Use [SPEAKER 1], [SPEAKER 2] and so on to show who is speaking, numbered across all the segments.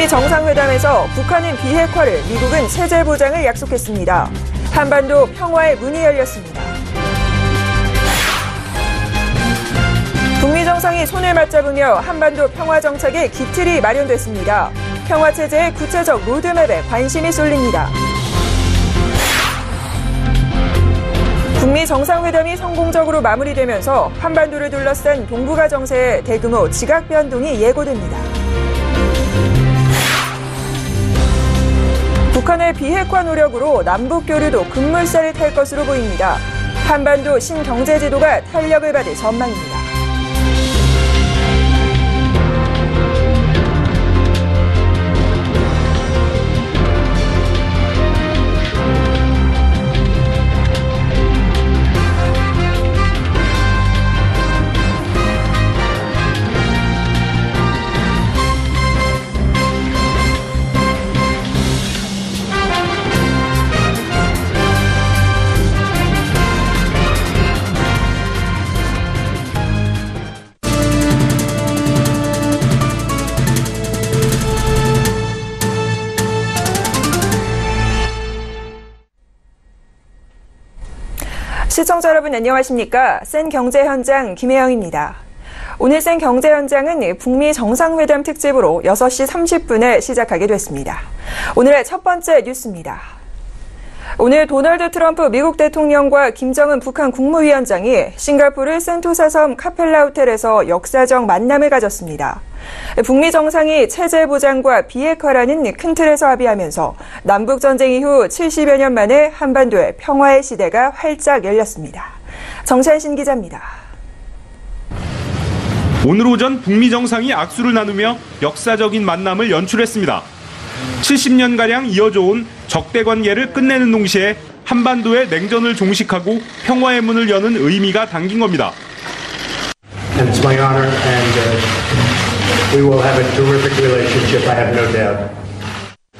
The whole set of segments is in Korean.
[SPEAKER 1] 정상회담에서 북한은 비핵화를, 미국은 체제 보장을 약속했습니다. 한반도 평화의 문이 열렸습니다. 북미 정상이 손을 맞잡으며 한반도 평화 정착의 기틀이 마련됐습니다. 평화 체제의 구체적 로드맵에 관심이 쏠립니다. 북미 정상회담이 성공적으로 마무리되면서 한반도를 둘러싼 동북아 정세에 대규모 지각 변동이 예고됩니다. 북한의 비핵화 노력으로 남북 교류도 급물살을 탈 것으로 보입니다. 한반도 신경제지도가 탄력을 받을 전망입니다. 시청자 여러분 안녕하십니까? 센 경제 현장 김혜영입니다. 오늘 센 경제 현장은 북미 정상회담 특집으로 6시 30분에 시작하게 됐습니다. 오늘의 첫 번째 뉴스입니다. 오늘 도널드 트럼프 미국 대통령과 김정은 북한 국무위원장이 싱가포르 센토사 섬 카펠라 호텔에서 역사적 만남을 가졌습니다. 북미 정상이 체제 보장과 비핵화라는 큰 틀에서 합의하면서 남북전쟁 이후 70여 년 만에 한반도의 평화의 시대가 활짝 열렸습니다. 정찬신 기자입니다.
[SPEAKER 2] 오늘 오전 북미 정상이 악수를 나누며 역사적인 만남을 연출했습니다. 70년가량 이어져 온 적대 관계를 끝내는 동시에 한반도의 냉전을 종식하고 평화의 문을 여는 의미가 담긴 겁니다.
[SPEAKER 3] It's my honor and we will have a terrific relationship, I have no doubt.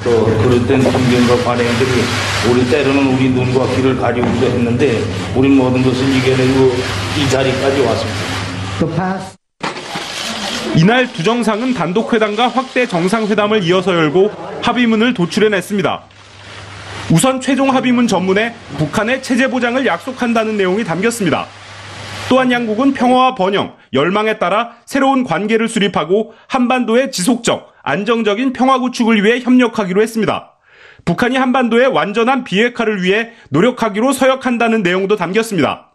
[SPEAKER 4] 또 그릇된 존경과 관행들이 우리 때로는 우리 눈과 귀를 가리우기도 했는데 우리 모든 것을 이겨내고 이 자리까지 왔습니다.
[SPEAKER 2] 이날 두 정상은 단독회담과 확대 정상회담을 이어서 열고 합의문을 도출해냈습니다. 우선 최종 합의문 전문에 북한의 체제 보장을 약속한다는 내용이 담겼습니다. 또한 양국은 평화와 번영, 열망에 따라 새로운 관계를 수립하고 한반도의 지속적, 안정적인 평화 구축을 위해 협력하기로 했습니다. 북한이 한반도의 완전한 비핵화를 위해 노력하기로 서약한다는 내용도 담겼습니다.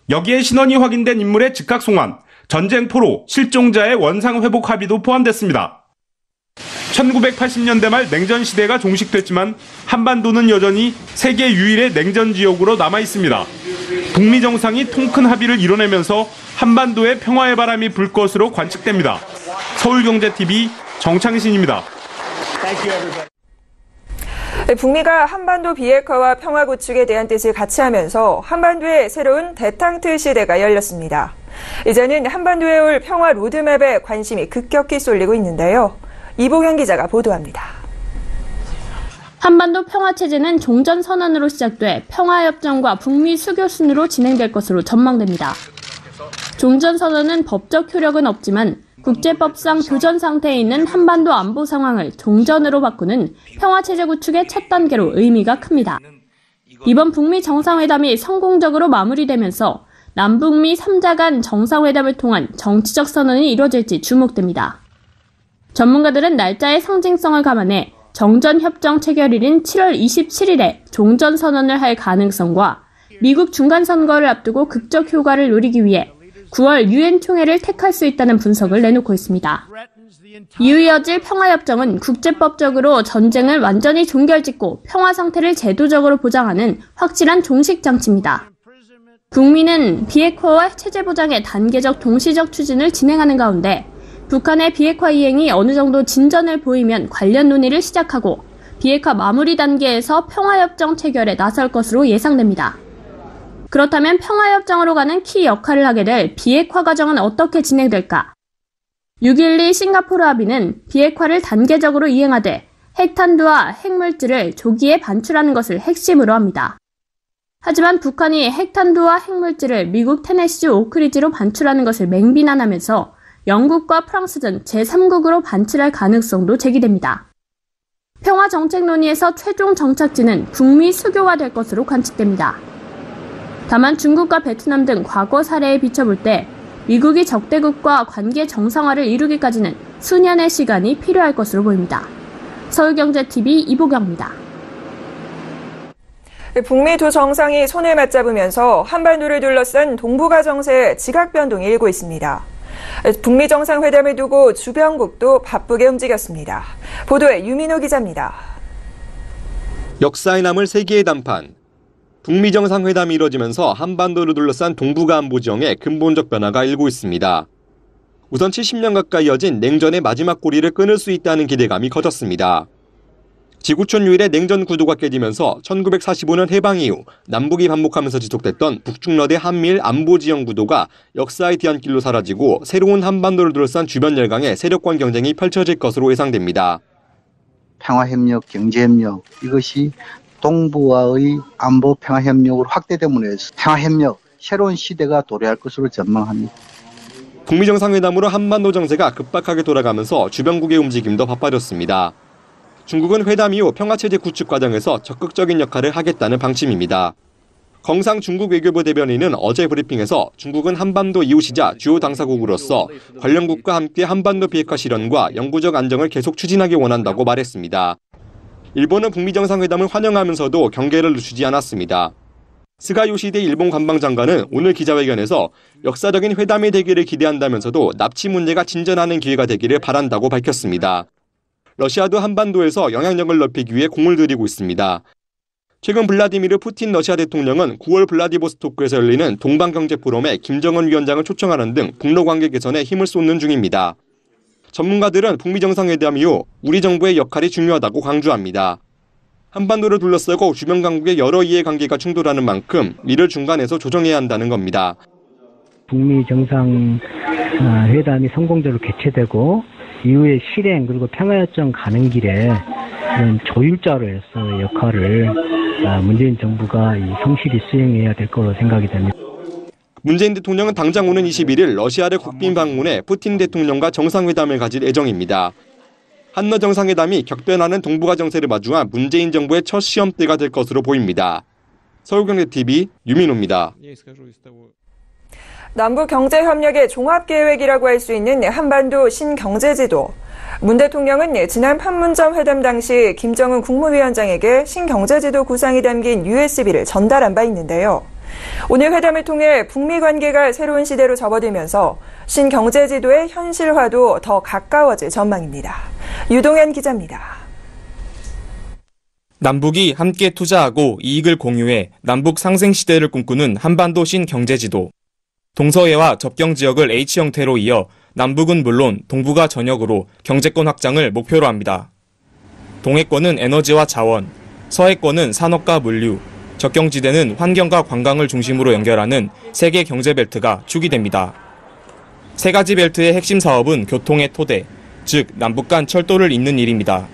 [SPEAKER 2] 여기에 신원이 확인된 인물의 즉각 송환, 전쟁 포로, 실종자의 원상 회복 합의도 포함됐습니다. 1980년대 말 냉전 시대가 종식됐지만 한반도는 여전히 세계 유일의 냉전 지역으로 남아 있습니다. 북미 정상이 통큰 합의를 이뤄내면서 한반도의 평화의 바람이 불 것으로 관측됩니다. 서울경제TV 정창신입니다.
[SPEAKER 1] 북미가 한반도 비핵화와 평화 구축에 대한 뜻을 같이 하면서 한반도의 새로운 대탕트 시대가 열렸습니다. 이제는 한반도에 올 평화 로드맵에 관심이 급격히 쏠리고 있는데요. 이보경 기자가 보도합니다.
[SPEAKER 5] 한반도 평화체제는 종전선언으로 시작돼 평화협정과 북미 수교순으로 진행될 것으로 전망됩니다. 종전선언은 법적 효력은 없지만 국제법상 교전 상태에 있는 한반도 안보 상황을 종전으로 바꾸는 평화체제 구축의 첫 단계로 의미가 큽니다. 이번 북미 정상회담이 성공적으로 마무리되면서 남북미 3자 간 정상회담을 통한 정치적 선언이 이뤄질지 주목됩니다. 전문가들은 날짜의 상징성을 감안해 정전협정 체결일인 7월 27일에 종전선언을 할 가능성과 미국 중간선거를 앞두고 극적 효과를 노리기 위해 9월 유엔 총회를 택할 수 있다는 분석을 내놓고 있습니다. 이후 이어질 평화협정은 국제법적으로 전쟁을 완전히 종결짓고 평화 상태를 제도적으로 보장하는 확실한 종식장치입니다. 북미는 비핵화와 체제 보장의 단계적 동시적 추진을 진행하는 가운데 북한의 비핵화 이행이 어느 정도 진전을 보이면 관련 논의를 시작하고 비핵화 마무리 단계에서 평화협정 체결에 나설 것으로 예상됩니다. 그렇다면 평화협정으로 가는 키 역할을 하게 될 비핵화 과정은 어떻게 진행될까? 6.12 싱가포르 합의는 비핵화를 단계적으로 이행하되 핵탄두와 핵물질을 조기에 반출하는 것을 핵심으로 합니다. 하지만 북한이 핵탄두와 핵물질을 미국 테네시 오크리지로 반출하는 것을 맹비난하면서 영국과 프랑스 등 제3국으로 반칠할 가능성도 제기됩니다. 평화 정책 논의에서 최종 정착지는 북미 수교가 될 것으로 관측됩니다. 다만 중국과 베트남 등 과거 사례에 비춰볼 때 미국이 적대국과 관계 정상화를 이루기까지는 수년의 시간이 필요할 것으로 보입니다. 서울경제TV 이보경입니다.
[SPEAKER 1] 북미 두 정상이 손을 맞잡으면서 한반도를 둘러싼 동북아 정세의 지각 변동이 일고 있습니다. 북미 정상회담을 두고 주변국도 바쁘게 움직였습니다. 보도에 유민호 기자입니다.
[SPEAKER 6] 역사에 남을 세계의 단판. 북미 정상회담이 이뤄지면서 한반도를 둘러싼 동북아 안보 지형에 근본적 변화가 일고 있습니다. 우선 70년 가까이 이어진 냉전의 마지막 고리를 끊을 수 있다는 기대감이 커졌습니다. 지구촌 유일의 냉전 구도가 깨지면서 1945년 해방 이후 남북이 반복하면서 지속됐던 북중러대 한미일 안보 지형 구도가 역사의 뒤안길로 사라지고 새로운 한반도를 둘러싼 주변 열강의 세력권 경쟁이 펼쳐질 것으로 예상됩니다.
[SPEAKER 7] 평화협력, 경제협력 이것이 동북아의 안보 평화협력으로 확대됨으로 해서 평화협력, 새로운 시대가 도래할 것으로 전망합니다.
[SPEAKER 6] 북미 정상회담으로 한반도 정세가 급박하게 돌아가면서 주변국의 움직임도 바빠졌습니다. 중국은 회담 이후 평화체제 구축 과정에서 적극적인 역할을 하겠다는 방침입니다. 경상 중국 외교부 대변인은 어제 브리핑에서 중국은 한반도 이웃이자 주요 당사국으로서 관련국과 함께 한반도 비핵화 실현과 영구적 안정을 계속 추진하기 원한다고 말했습니다. 일본은 북미 정상회담을 환영하면서도 경계를 늦추지 않았습니다. 스가 요시히데 일본 관방장관은 오늘 기자회견에서 역사적인 회담이 되기를 기대한다면서도 납치 문제가 진전하는 기회가 되기를 바란다고 밝혔습니다. 러시아도 한반도에서 영향력을 넓히기 위해 공을 들이고 있습니다. 최근 블라디미르 푸틴 러시아 대통령은 9월 블라디보스토크에서 열리는 동방경제 포럼에 김정은 위원장을 초청하는 등 북러 관계 개선에 힘을 쏟는 중입니다. 전문가들은 북미 정상회담 이후 우리 정부의 역할이 중요하다고 강조합니다. 한반도를 둘러싸고 주변 강국의 여러 이해관계가 충돌하는 만큼 이를 중간에서 조정해야 한다는 겁니다.
[SPEAKER 8] 북미 정상회담이 성공적으로 개최되고 이후의 실행 그리고 평화협정 가는 길에 이런 조율자로서 역할을 문재인 정부가 성실히 수행해야 될 거로 생각이 됩니다.
[SPEAKER 6] 문재인 대통령은 당장 오는 21일 러시아를 국빈 방문해 푸틴 대통령과 정상회담을 가질 예정입니다. 한러 정상회담이 격변하는 동북아 정세를 마주한 문재인 정부의 첫 시험대가 될 것으로 보입니다. 서울경제TV 유민호입니다.
[SPEAKER 1] 남북경제협력의 종합계획이라고 할 수 있는 한반도 신경제지도. 문 대통령은 지난 판문점 회담 당시 김정은 국무위원장에게 신경제지도 구상이 담긴 USB를 전달한 바 있는데요. 오늘 회담을 통해 북미 관계가 새로운 시대로 접어들면서 신경제지도의 현실화도 더 가까워질 전망입니다. 유동현 기자입니다.
[SPEAKER 9] 남북이 함께 투자하고 이익을 공유해 남북 상생 시대를 꿈꾸는 한반도 신경제지도. 동서해와 접경 지역을 H형태로 이어 남북은 물론 동북아 전역으로 경제권 확장을 목표로 합니다. 동해권은 에너지와 자원, 서해권은 산업과 물류, 접경지대는 환경과 관광을 중심으로 연결하는 세계 경제벨트가 축이 됩니다. 세 가지 벨트의 핵심 사업은 교통의 토대, 즉 남북 간 철도를 잇는 일입니다.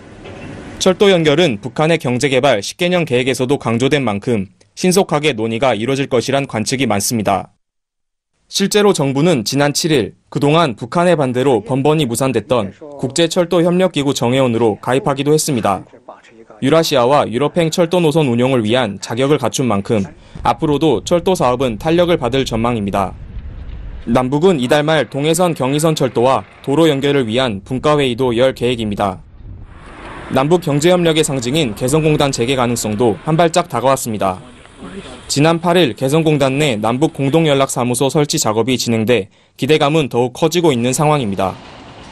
[SPEAKER 9] 철도 연결은 북한의 경제개발 10개년 계획에서도 강조된 만큼 신속하게 논의가 이뤄질 것이란 관측이 많습니다. 실제로 정부는 지난 7일 그동안 북한의 반대로 번번이 무산됐던 국제철도협력기구 정회원으로 가입하기도 했습니다. 유라시아와 유럽행 철도 노선 운용을 위한 자격을 갖춘 만큼 앞으로도 철도 사업은 탄력을 받을 전망입니다. 남북은 이달 말 동해선 경의선 철도와 도로 연결을 위한 분과회의도 열 계획입니다. 남북 경제협력의 상징인 개성공단 재개 가능성도 한 발짝 다가왔습니다. 지난 8일 개성공단 내 남북 공동연락사무소 설치 작업이 진행돼 기대감은 더욱 커지고 있는 상황입니다.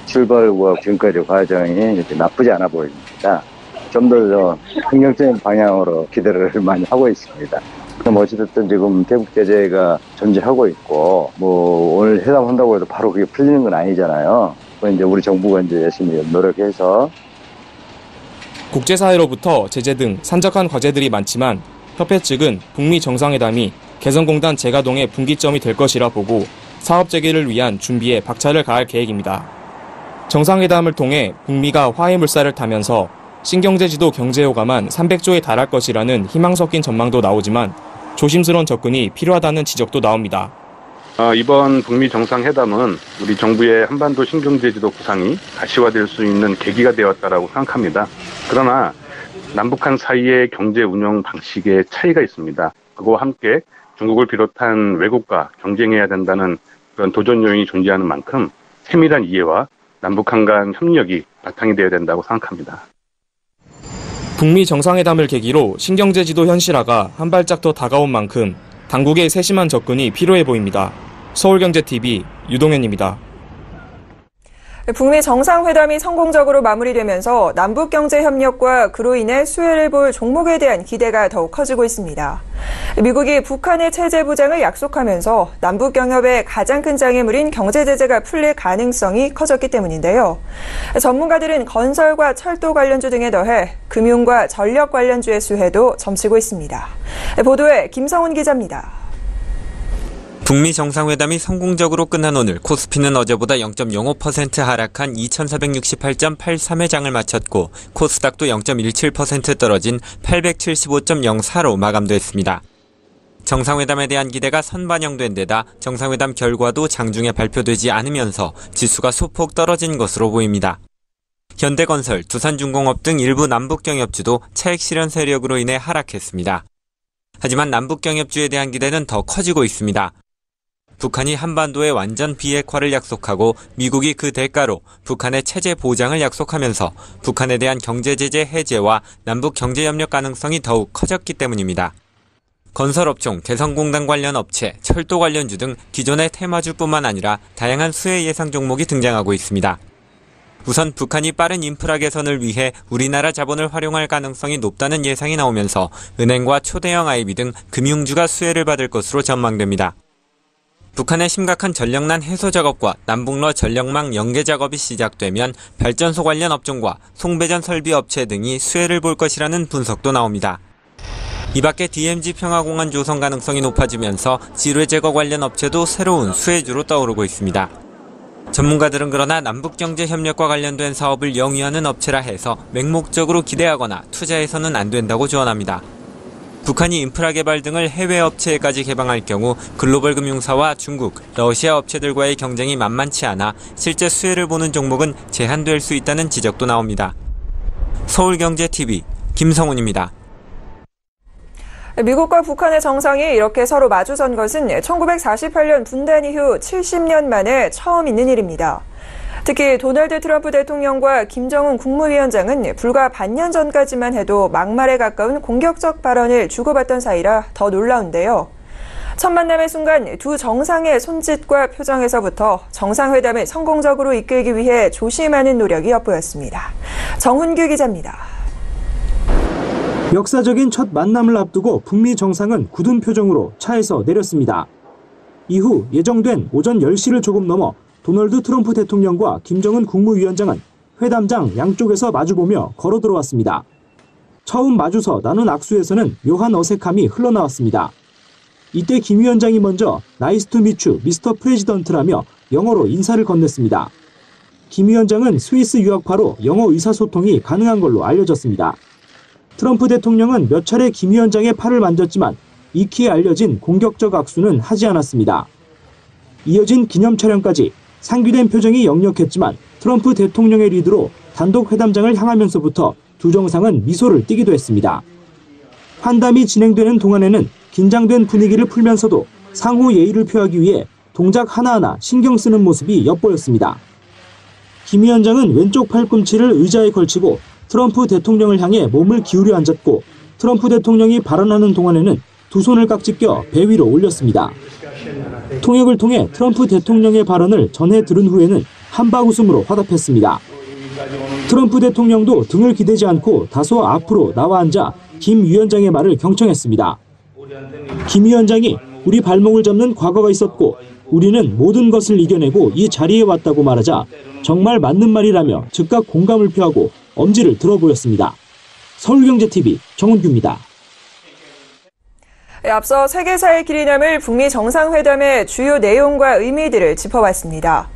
[SPEAKER 10] 출발과 지금까지 과정이 나쁘지 않아 보입니다. 좀 더 긍정적인 방향으로 기대를 많이 하고 있습니다. 어찌됐든 지금 대북 제재가 존재하고 있고, 오늘 회담한다고 해도 바로 그게 풀리는 건 아니잖아요. 이제 우리 정부가 이제 열심히 노력해서.
[SPEAKER 9] 국제사회로부터 제재 등 산적한 과제들이 많지만 협회 측은 북미 정상회담이 개성공단 재가동의 분기점이 될 것이라 보고 사업 재개를 위한 준비에 박차를 가할 계획입니다. 정상회담을 통해 북미가 화해 물살을 타면서 신경제지도 경제효과만 300조에 달할 것이라는 희망 섞인 전망도 나오지만 조심스러운 접근이 필요하다는 지적도 나옵니다.
[SPEAKER 11] 이번 북미 정상회담은 우리 정부의 한반도 신경제지도 구상이 가시화될 수 있는 계기가 되었다라고 생각합니다. 그러나 남북한 사이의 경제 운영 방식에 차이가 있습니다. 그와 함께 중국을 비롯한 외국과 경쟁해야 된다는 그런 도전 요인이 존재하는 만큼 세밀한 이해와 남북한 간 협력이 바탕이 되어야 된다고 생각합니다.
[SPEAKER 9] 북미 정상회담을 계기로 신경제지도 현실화가 한 발짝 더 다가온 만큼 당국의 세심한 접근이 필요해 보입니다. 서울경제TV 유동현입니다.
[SPEAKER 1] 북미 정상회담이 성공적으로 마무리되면서 남북경제협력과 그로 인해 수혜를 볼 종목에 대한 기대가 더욱 커지고 있습니다. 미국이 북한의 체제 보장을 약속하면서 남북경협의 가장 큰 장애물인 경제제재가 풀릴 가능성이 커졌기 때문인데요. 전문가들은 건설과 철도 관련주 등에 더해 금융과 전력 관련주의 수혜도 점치고 있습니다. 보도에 김성훈 기자입니다.
[SPEAKER 12] 북미 정상회담이 성공적으로 끝난 오늘 코스피는 어제보다 0.05% 하락한 2468.83의 장을 마쳤고 코스닥도 0.17% 떨어진 875.04로 마감됐습니다. 정상회담에 대한 기대가 선반영된 데다 정상회담 결과도 장중에 발표되지 않으면서 지수가 소폭 떨어진 것으로 보입니다. 현대건설, 두산중공업 등 일부 남북경협주도 차익 실현 세력으로 인해 하락했습니다. 하지만 남북경협주에 대한 기대는 더 커지고 있습니다. 북한이 한반도의 완전 비핵화를 약속하고 미국이 그 대가로 북한의 체제 보장을 약속하면서 북한에 대한 경제제재 해제와 남북 경제협력 가능성이 더욱 커졌기 때문입니다. 건설업종, 개성공단 관련 업체, 철도 관련주 등 기존의 테마주뿐만 아니라 다양한 수혜 예상 종목이 등장하고 있습니다. 우선 북한이 빠른 인프라 개선을 위해 우리나라 자본을 활용할 가능성이 높다는 예상이 나오면서 은행과 초대형 IB 등 금융주가 수혜를 받을 것으로 전망됩니다. 북한의 심각한 전력난 해소 작업과 남북러 전력망 연계 작업이 시작되면 발전소 관련 업종과 송배전 설비 업체 등이 수혜를 볼 것이라는 분석도 나옵니다. 이 밖에 DMZ 평화공원 조성 가능성이 높아지면서 지뢰 제거 관련 업체도 새로운 수혜주로 떠오르고 있습니다. 전문가들은 그러나 남북경제협력과 관련된 사업을 영위하는 업체라 해서 맹목적으로 기대하거나 투자해서는 안 된다고 조언합니다. 북한이 인프라 개발 등을 해외 업체에까지 개방할 경우 글로벌 금융사와 중국, 러시아 업체들과의 경쟁이 만만치 않아 실제 수혜를 보는 종목은 제한될 수 있다는 지적도 나옵니다. 서울경제TV 김성훈입니다.
[SPEAKER 1] 미국과 북한의 정상이 이렇게 서로 마주선 것은 1948년 분단 이후 70년 만에 처음 있는 일입니다. 특히 도널드 트럼프 대통령과 김정은 국무위원장은 불과 반년 전까지만 해도 막말에 가까운 공격적 발언을 주고받던 사이라 더 놀라운데요. 첫 만남의 순간 두 정상의 손짓과 표정에서부터 정상회담을 성공적으로 이끌기 위해 조심하는 노력이 엿보였습니다. 정훈규 기자입니다.
[SPEAKER 13] 역사적인 첫 만남을 앞두고 북미 정상은 굳은 표정으로 차에서 내렸습니다. 이후 예정된 오전 10시를 조금 넘어 도널드 트럼프 대통령과 김정은 국무위원장은 회담장 양쪽에서 마주보며 걸어 들어왔습니다. 처음 마주서 나눈 악수에서는 묘한 어색함이 흘러나왔습니다. 이때 김 위원장이 먼저 나이스 투 미추 미스터 프레지던트라며 영어로 인사를 건넸습니다. 김 위원장은 스위스 유학파로 영어 의사소통이 가능한 걸로 알려졌습니다. 트럼프 대통령은 몇 차례 김 위원장의 팔을 만졌지만 익히 알려진 공격적 악수는 하지 않았습니다. 이어진 기념 촬영까지 상기된 표정이 역력했지만 트럼프 대통령의 리드로 단독 회담장을 향하면서부터 두 정상은 미소를 띠기도 했습니다. 환담이 진행되는 동안에는 긴장된 분위기를 풀면서도 상호 예의를 표하기 위해 동작 하나하나 신경 쓰는 모습이 엿보였습니다. 김 위원장은 왼쪽 팔꿈치를 의자에 걸치고 트럼프 대통령을 향해 몸을 기울여 앉았고 트럼프 대통령이 발언하는 동안에는 두 손을 깍지 껴 배 위로 올렸습니다. 통역을 통해 트럼프 대통령의 발언을 전해 들은 후에는 한박 웃음으로 화답했습니다. 트럼프 대통령도 등을 기대지 않고 다소 앞으로 나와 앉아 김 위원장의 말을 경청했습니다. 김 위원장이 우리 발목을 잡는 과거가 있었고 우리는 모든 것을 이겨내고 이 자리에 왔다고 말하자 정말 맞는 말이라며 즉각 공감을 표하고 엄지를 들어 보였습니다. 서울경제TV 정훈규입니다.
[SPEAKER 1] 앞서 세계사의 길이 남을 북미 정상회담의 주요 내용과 의미들을 짚어봤습니다.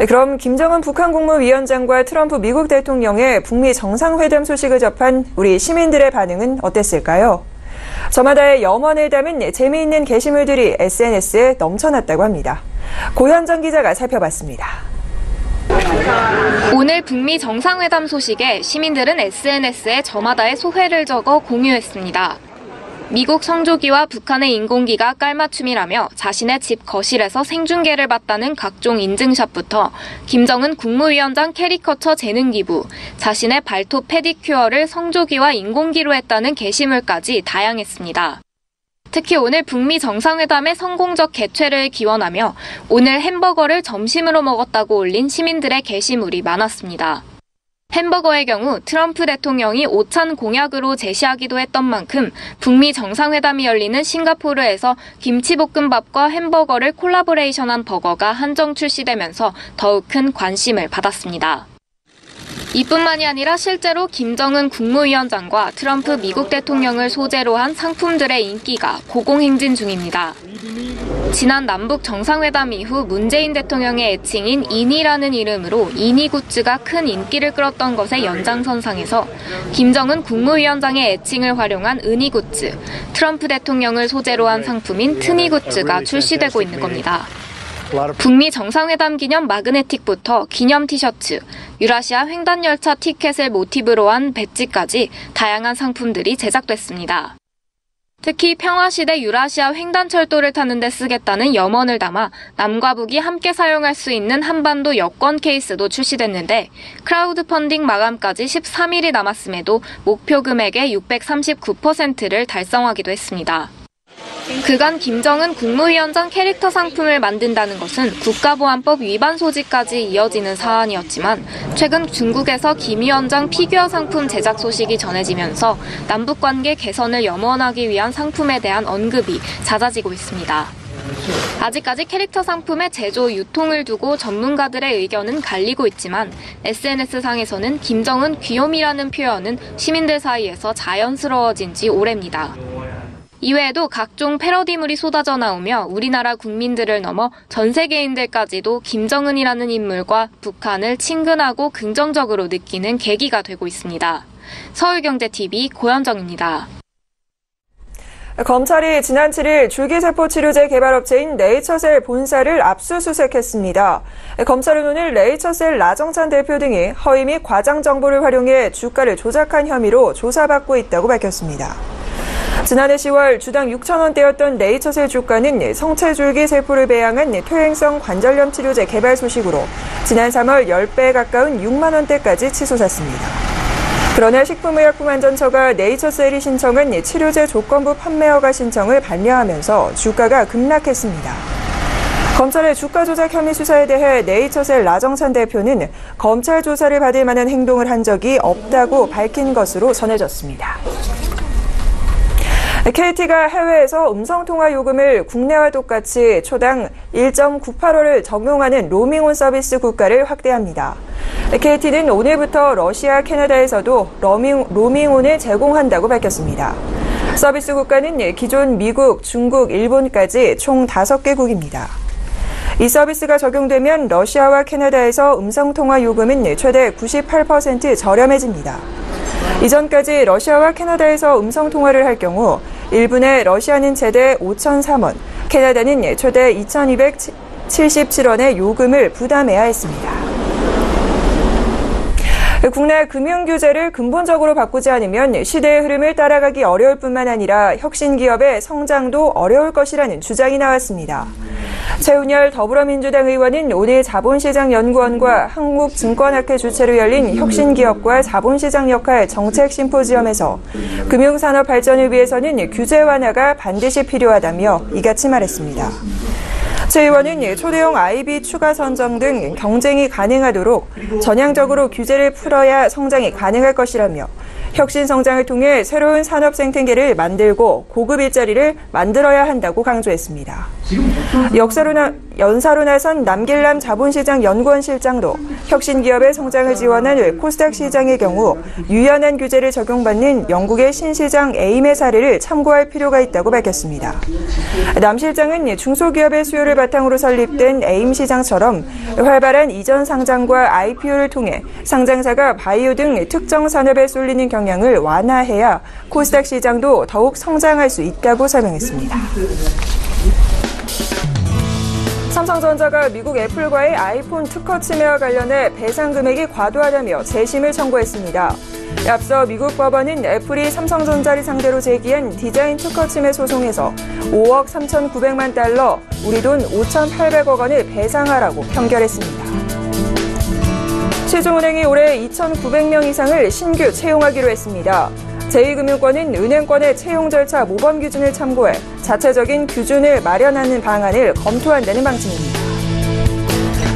[SPEAKER 1] 그럼 김정은 북한 국무위원장과 트럼프 미국 대통령의 북미 정상회담 소식을 접한 우리 시민들의 반응은 어땠을까요? 저마다의 염원을 담은 재미있는 게시물들이 SNS에 넘쳐났다고 합니다. 고현정 기자가 살펴봤습니다.
[SPEAKER 14] 오늘 북미 정상회담 소식에 시민들은 SNS에 저마다의 소회를 적어 공유했습니다. 미국 성조기와 북한의 인공기가 깔맞춤이라며 자신의 집 거실에서 생중계를 봤다는 각종 인증샷부터 김정은 국무위원장 캐리커처 재능기부, 자신의 발톱 페디큐어를 성조기와 인공기로 했다는 게시물까지 다양했습니다. 특히 오늘 북미 정상회담의 성공적 개최를 기원하며 오늘 햄버거를 점심으로 먹었다고 올린 시민들의 게시물이 많았습니다. 햄버거의 경우 트럼프 대통령이 오찬 공약으로 제시하기도 했던 만큼 북미 정상회담이 열리는 싱가포르에서 김치볶음밥과 햄버거를 콜라보레이션한 버거가 한정 출시되면서 더욱 큰 관심을 받았습니다. 이뿐만이 아니라 실제로 김정은 국무위원장과 트럼프 미국 대통령을 소재로 한 상품들의 인기가 고공행진 중입니다. 지난 남북 정상회담 이후 문재인 대통령의 애칭인 이니라는 이름으로 이니 굿즈가 큰 인기를 끌었던 것의 연장선상에서 김정은 국무위원장의 애칭을 활용한 은이 굿즈, 트럼프 대통령을 소재로 한 상품인 트니 굿즈가 출시되고 있는 겁니다. 북미 정상회담 기념 마그네틱부터 기념 티셔츠, 유라시아 횡단열차 티켓을 모티브로 한 배지까지 다양한 상품들이 제작됐습니다. 특히 평화시대 유라시아 횡단철도를 타는 데 쓰겠다는 염원을 담아 남과 북이 함께 사용할 수 있는 한반도 여권 케이스도 출시됐는데 크라우드 펀딩 마감까지 13일이 남았음에도 목표 금액의 639%를 달성하기도 했습니다. 그간 김정은 국무위원장 캐릭터 상품을 만든다는 것은 국가보안법 위반 소지까지 이어지는 사안이었지만 최근 중국에서 김 위원장 피규어 상품 제작 소식이 전해지면서 남북관계 개선을 염원하기 위한 상품에 대한 언급이 잦아지고 있습니다. 아직까지 캐릭터 상품의 제조, 유통을 두고 전문가들의 의견은 갈리고 있지만 SNS상에서는 김정은 귀요미라는 표현은 시민들 사이에서 자연스러워진 지 오래입니다. 이외에도 각종 패러디물이 쏟아져 나오며 우리나라 국민들을 넘어 전 세계인들까지도 김정은이라는 인물과 북한을 친근하고 긍정적으로 느끼는 계기가 되고 있습니다. 서울경제TV 고현정입니다.
[SPEAKER 1] 검찰이 지난 7일 줄기세포 치료제 개발업체인 네이처셀 본사를 압수수색했습니다. 검찰은 오늘 네이처셀 라정찬 대표 등이 허위 및 과장 정보를 활용해 주가를 조작한 혐의로 조사받고 있다고 밝혔습니다. 지난해 10월 주당 6,000원대였던 네이처셀 주가는 성체줄기세포를 배양한 퇴행성 관절염 치료제 개발 소식으로 지난 3월 10배에 가까운 6만 원대까지 치솟았습니다. 그러나 식품의약품안전처가 네이처셀이 신청한 치료제 조건부 판매 허가 신청을 반려하면서 주가가 급락했습니다. 검찰의 주가 조작 혐의 수사에 대해 네이처셀 라정찬 대표는 검찰 조사를 받을 만한 행동을 한 적이 없다고 밝힌 것으로 전해졌습니다. KT가 해외에서 음성통화 요금을 국내와 똑같이 초당 1.98원을 적용하는 로밍온 서비스 국가를 확대합니다. KT는 오늘부터 러시아, 캐나다에서도 로밍온을 제공한다고 밝혔습니다. 서비스 국가는 기존 미국, 중국, 일본까지 총 5개국입니다. 이 서비스가 적용되면 러시아와 캐나다에서 음성통화 요금은 최대 98% 저렴해집니다. 이전까지 러시아와 캐나다에서 음성통화를 할 경우 1분에 러시아는 최대 5,003원, 캐나다는 최대 2,277원의 요금을 부담해야 했습니다. 국내 금융규제를 근본적으로 바꾸지 않으면 시대의 흐름을 따라가기 어려울 뿐만 아니라 혁신기업의 성장도 어려울 것이라는 주장이 나왔습니다. 최은열 더불어민주당 의원은 오늘 자본시장연구원과 한국증권학회 주최로 열린 혁신기업과 자본시장 역할 정책 심포지엄에서 금융산업 발전을 위해서는 규제 완화가 반드시 필요하다며 이같이 말했습니다. 최 의원은 초대형 IB 추가 선정 등 경쟁이 가능하도록 전향적으로 규제를 풀어야 성장이 가능할 것이라며 혁신 성장을 통해 새로운 산업 생태계를 만들고 고급 일자리를 만들어야 한다고 강조했습니다. 연사로 나선 남길남 자본시장 연구원 실장도 혁신기업의 성장을 지원한 코스닥 시장의 경우 유연한 규제를 적용받는 영국의 신시장 에임의 사례를 참고할 필요가 있다고 밝혔습니다. 남 실장은 중소기업의 수요를 바탕으로 설립된 에임 시장처럼 활발한 이전 상장과 IPO를 통해 상장사가 바이오 등 특정 산업에 쏠리는 경향을 완화해야 코스닥 시장도 더욱 성장할 수 있다고 설명했습니다. 삼성전자가 미국 애플과의 아이폰 특허 침해와 관련해 배상 금액이 과도하다며 재심을 청구했습니다. 앞서 미국 법원은 애플이 삼성전자를 상대로 제기한 디자인 특허 침해 소송에서 5억 3,900만 달러, 우리 돈 5,800억 원을 배상하라고 판결했습니다. 시중은행이 올해 2,900명 이상을 신규 채용하기로 했습니다. 제2금융권은 은행권의 채용 절차 모범 기준을 참고해 자체적인 규준을 마련하는 방안을 검토한다는 방침입니다.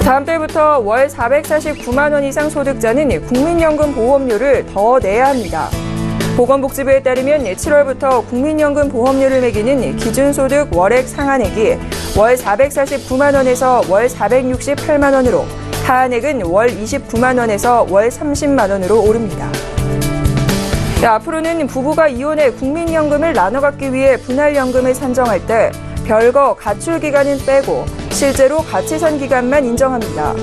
[SPEAKER 1] 다음 달부터 월 449만 원 이상 소득자는 국민연금 보험료를 더 내야 합니다. 보건복지부에 따르면 7월부터 국민연금 보험료를 매기는 기준소득 월액 상한액이 월 449만 원에서 월 468만 원으로, 하한액은 월 29만 원에서 월 30만 원으로 오릅니다. 앞으로는 부부가 이혼해 국민연금을 나눠 갖기 위해 분할연금을 산정할 때 별거 가출 기간은 빼고 실제로 같이 산 기간만 인정합니다.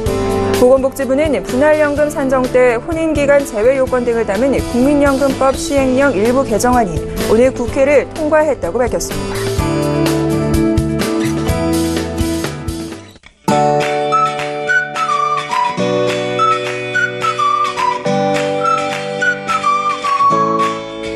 [SPEAKER 1] 보건복지부는 분할연금 산정 때 혼인기간 제외 요건 등을 담은 국민연금법 시행령 일부 개정안이 오늘 국회를 통과했다고 밝혔습니다.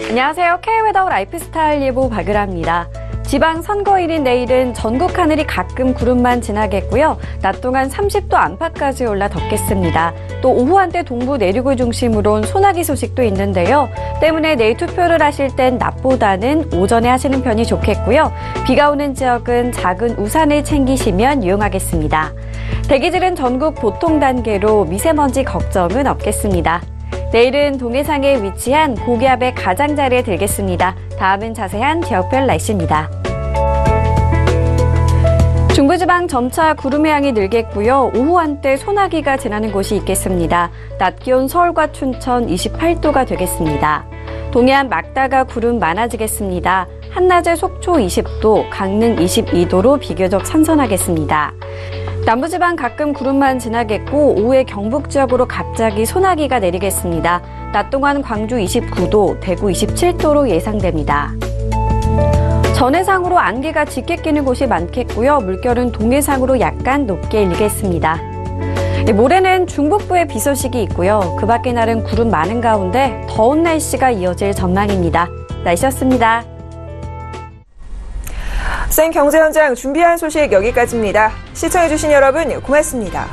[SPEAKER 15] 안녕하세요. K웨더 라이프스타일 예보 박유라입니다. 지방선거일인 내일은 전국 하늘이 가끔 구름만 지나겠고요. 낮 동안 30도 안팎까지 올라 덥겠습니다. 또 오후 한때 동부 내륙을 중심으로 소나기 소식도 있는데요. 때문에 내일 투표를 하실 땐 낮보다는 오전에 하시는 편이 좋겠고요. 비가 오는 지역은 작은 우산을 챙기시면 유용하겠습니다. 대기질은 전국 보통 단계로 미세먼지 걱정은 없겠습니다. 내일은 동해상에 위치한 고기압의 가장자리에 들겠습니다. 다음은 자세한 지역별 날씨입니다. 중부지방 점차 구름의 양이 늘겠고요. 오후 한때 소나기가 지나는 곳이 있겠습니다. 낮 기온 서울과 춘천 28도가 되겠습니다. 동해안 막다가 구름 많아지겠습니다. 한낮에 속초 20도, 강릉 22도로 비교적 선선하겠습니다. 남부지방 가끔 구름만 지나겠고 오후에 경북 지역으로 갑자기 소나기가 내리겠습니다. 낮 동안 광주 29도, 대구 27도로 예상됩니다. 전해상으로 안개가 짙게 끼는 곳이 많겠고요. 물결은 동해상으로 약간 높게 일겠습니다. 모레는 중북부에 비 소식이 있고요. 그 밖의 날은 구름 많은 가운데 더운 날씨가 이어질 전망입니다. 날씨였습니다.
[SPEAKER 1] 생경제현장 준비한 소식 여기까지입니다. 시청해주신 여러분 고맙습니다.